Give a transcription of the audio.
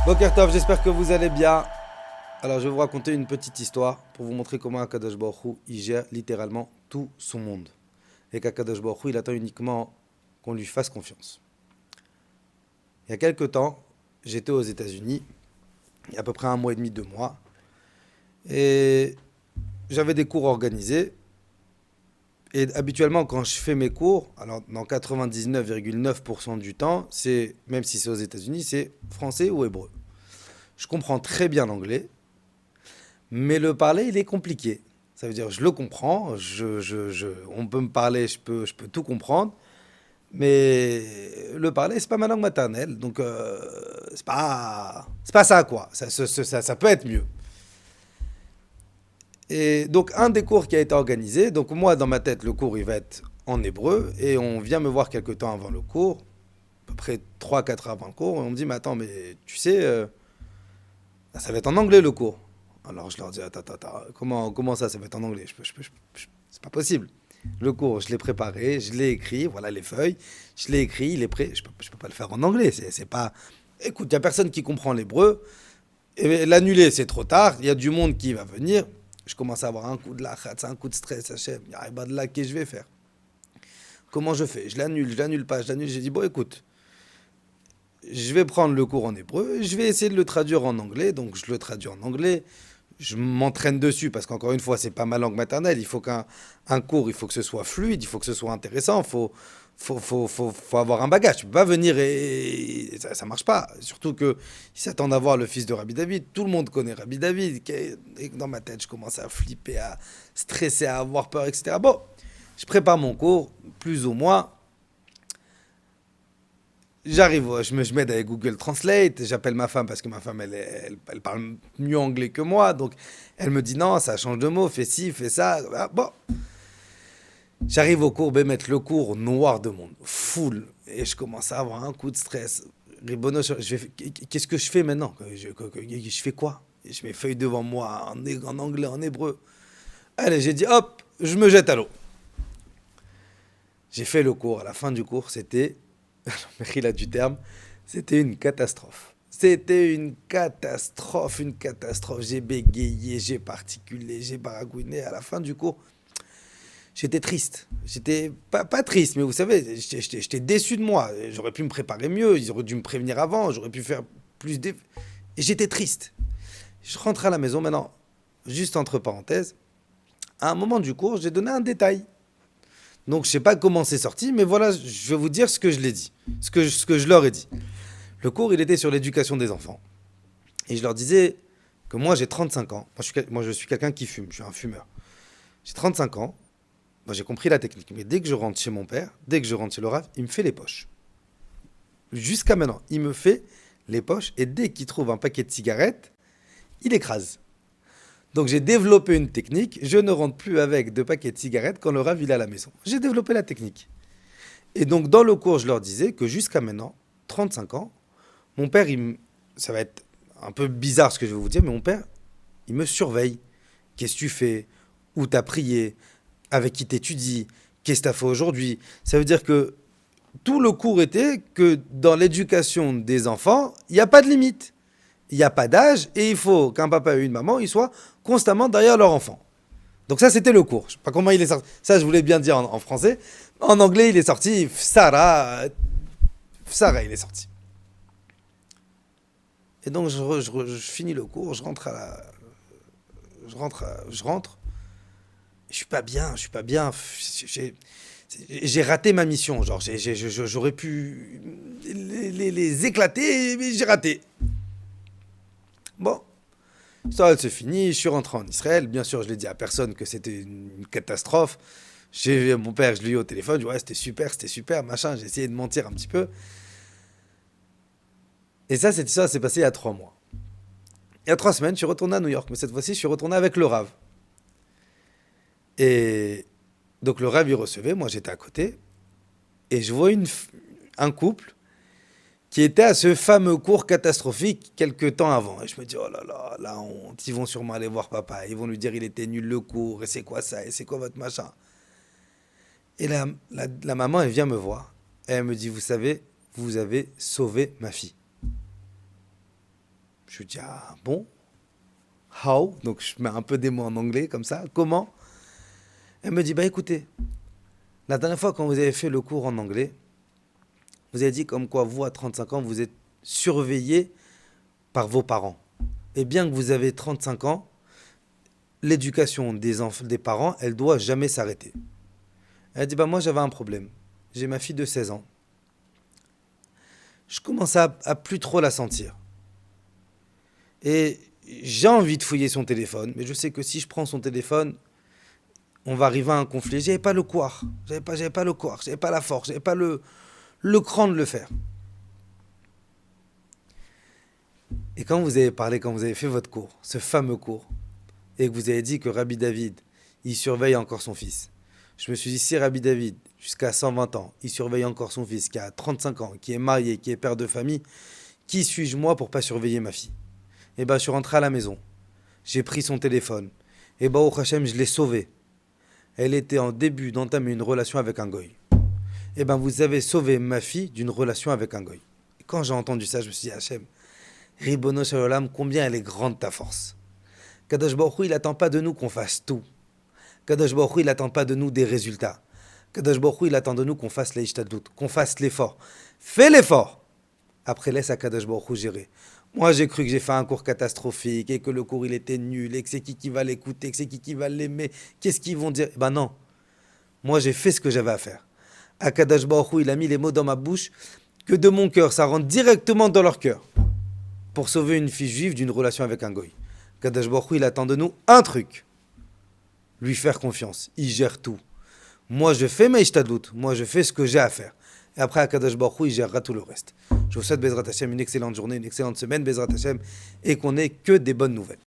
Boker Tov, j'espère que vous allez bien. Alors, je vais vous raconter une petite histoire pour vous montrer comment Akadosh Baruch Hu, il gère littéralement tout son monde. Et qu'Akadosh Baruch Hu, il attend uniquement qu'on lui fasse confiance. Il y a quelques temps, j'étais aux États-Unis, il y a à peu près un mois et demi, 2 mois, et j'avais des cours organisés. Et habituellement, quand je fais mes cours, alors dans 99,9% du temps, c'est, même si c'est aux États-Unis, c'est français ou hébreu. Je comprends très bien l'anglais, mais le parler, il est compliqué. Ça veut dire, je le comprends, on peut me parler, je peux tout comprendre, mais le parler, c'est pas ma langue maternelle, donc c'est pas ça quoi. Ça peut être mieux. Et donc un des cours qui a été organisé, donc moi dans ma tête, le cours il va être en hébreu, et on vient me voir quelques temps avant le cours, à peu près 3 4 heures avant le cours, et on me dit, mais attends, mais tu sais, ça va être en anglais le cours. Alors je leur dis, attends, comment ça va être en anglais? C'est pas possible. Le cours, je l'ai préparé, je l'ai écrit, voilà les feuilles, je l'ai écrit, il est prêt. Je peux pas le faire en anglais. C'est pas. Écoute, il y a personne qui comprend l'hébreu. Et l'annuler, c'est trop tard. Il y a du monde qui va venir. Je commence à avoir un coup de lachat, un coup de stress, Hachem. Il y a de là, qu'est-ce que je vais faire? Comment je fais? Je l'annule pas, je l'annule. J'ai dit, bon, écoute, je vais prendre le cours en hébreu, je vais essayer de le traduire en anglais, donc je le traduis en anglais, je m'entraîne dessus parce qu'encore une fois, c'est pas ma langue maternelle, il faut qu'un cours, il faut que ce soit fluide, il faut que ce soit intéressant, faut avoir un bagage, tu peux pas venir et ça marche pas, surtout que ils s'attendent à voir le fils de Rabbi David, tout le monde connaît Rabbi David, et dans ma tête, je commence à flipper, à stresser, à avoir peur, etc. Bon, je prépare mon cours, plus ou moins. J'arrive, je m'aide avec Google Translate, j'appelle ma femme parce que ma femme, elle parle mieux anglais que moi, donc elle me dit non, ça change de mot, fais ci, fais ça. Ah, bon, j'arrive au cours, mettre le cours noir de monde, full, et je commence à avoir un coup de stress. Ribono, qu'est-ce que je fais maintenant? Je fais quoi? Je mets feuille devant moi, en anglais, en hébreu. Allez, j'ai dit hop, je me jette à l'eau. J'ai fait le cours, à la fin du cours, c'était il a du terme, c'était une catastrophe. C'était une catastrophe. J'ai bégayé, j'ai particulé, j'ai baragouiné. À la fin du cours, j'étais triste. J'étais pas triste, mais vous savez, j'étais déçu de moi. J'aurais pu me préparer mieux, ils auraient dû me prévenir avant, j'aurais pu faire plus d'efforts. Et j'étais triste. Je rentre à la maison maintenant, juste entre parenthèses. À un moment du cours, j'ai donné un détail. Donc je sais pas comment c'est sorti, mais voilà, je vais vous dire ce que je l'ai dit, ce que je leur ai dit. Le cours, il était sur l'éducation des enfants. Et je leur disais que moi, j'ai 35 ans. Moi, je suis quelqu'un qui fume, je suis un fumeur. J'ai 35 ans, moi, j'ai compris la technique. Mais dès que je rentre chez mon père, dès que je rentre chez le Rav, il me fait les poches. Jusqu'à maintenant, il me fait les poches. Et dès qu'il trouve un paquet de cigarettes, il écrase. Donc j'ai développé une technique. Je ne rentre plus avec de paquets de cigarettes quand le Rav il est à la maison. J'ai développé la technique. Et donc dans le cours, je leur disais que jusqu'à maintenant, 35 ans, mon père, ça va être un peu bizarre ce que je vais vous dire, mais mon père, il me surveille. Qu'est-ce que tu fais? Où t'as prié? Avec qui t'étudies? Qu'est-ce que t'as fait aujourd'hui? Ça veut dire que tout le cours était que dans l'éducation des enfants, il n'y a pas de limite. Il n'y a pas d'âge et il faut qu'un papa et une maman, ils soient constamment derrière leur enfant. Donc ça, c'était le cours. Je sais pas comment il est sorti. Ça, je voulais bien dire en français. En anglais, il est sorti Sarah, il est sorti. Et donc, je finis le cours, je rentre. Je suis pas bien, je suis pas bien. J'ai raté ma mission. Genre, j'aurais pu les éclater, mais j'ai raté. Bon, ça, elle se finit. Je suis rentré en Israël. Bien sûr, je l'ai dit à personne que c'était une catastrophe. J'ai vu mon père, je lui ai eu au téléphone. Je lui ai dit, ouais, c'était super, machin. J'ai essayé de mentir un petit peu. Et ça, cette histoire s'est passée il y a 3 mois. Il y a 3 semaines, je suis retourné à New York, mais cette fois-ci, je suis retourné avec le Rav. Et donc le Rav, il recevait, moi j'étais à côté, et je vois un couple qui était à ce fameux cours catastrophique quelques temps avant. Et je me dis, oh là là, la honte, ils vont sûrement aller voir papa, ils vont lui dire il était nul le cours, et c'est quoi ça, et c'est quoi votre machin. Et la maman, elle vient me voir, et elle me dit, vous savez, vous avez sauvé ma fille. Je lui dis, ah bon? How? Donc je mets un peu des mots en anglais comme ça. Comment? Elle me dit, bah écoutez, la dernière fois quand vous avez fait le cours en anglais, vous avez dit comme quoi vous, à 35 ans, vous êtes surveillé par vos parents. Et bien que vous avez 35 ans, l'éducation des parents, elle doit jamais s'arrêter. Elle dit, bah moi j'avais un problème. J'ai ma fille de 16 ans. Je commence à plus trop la sentir. Et j'ai envie de fouiller son téléphone, mais je sais que si je prends son téléphone, on va arriver à un conflit. J'avais pas le couard, j'avais pas le couard, j'avais pas la force, j'avais pas le cran de le faire. Et quand vous avez parlé, quand vous avez fait votre cours, ce fameux cours, et que vous avez dit que Rabbi David, il surveille encore son fils. Je me suis dit, si Rabbi David, jusqu'à 120 ans, il surveille encore son fils, qui a 35 ans, qui est marié, qui est père de famille, qui suis-je moi pour pas surveiller ma fille? Et ben, je suis rentré à la maison. J'ai pris son téléphone. Et ben, au Hachem, je l'ai sauvée. Elle était en début d'entamer une relation avec un goy. Et ben, vous avez sauvé ma fille d'une relation avec un goy. Et quand j'ai entendu ça, je me suis dit, Hachem, Ribono Shalom, combien elle est grande ta force. Kadosh Baruch Hu, il attend pas de nous qu'on fasse tout. Kadosh Baruch Hu, il attend pas de nous des résultats. Kadosh Baruch Hu, il attend de nous qu'on fasse l'Ishtadlut, qu'on fasse l'effort. Fais l'effort. Après, laisse à Kadosh Baruch Hu gérer. Moi, j'ai cru que j'ai fait un cours catastrophique et que le cours, il était nul et que c'est qui va l'écouter, que c'est qui va l'aimer, qu'est-ce qu'ils vont dire. Ben non. Moi, j'ai fait ce que j'avais à faire. Akadosh Baruch Hu, il a mis les mots dans ma bouche que de mon cœur, ça rentre directement dans leur cœur pour sauver une fille juive d'une relation avec un goy. Akadosh Baruch Hu, il attend de nous un truc. Lui faire confiance. Il gère tout. Moi, je fais mes ishtadlut. Moi, je fais ce que j'ai à faire. Et après, Akadosh Baruch Hu, il gérera tout le reste. Je vous souhaite, Bezrat Hashem, une excellente journée, une excellente semaine, Bezrat Hashem, et qu'on ait que des bonnes nouvelles.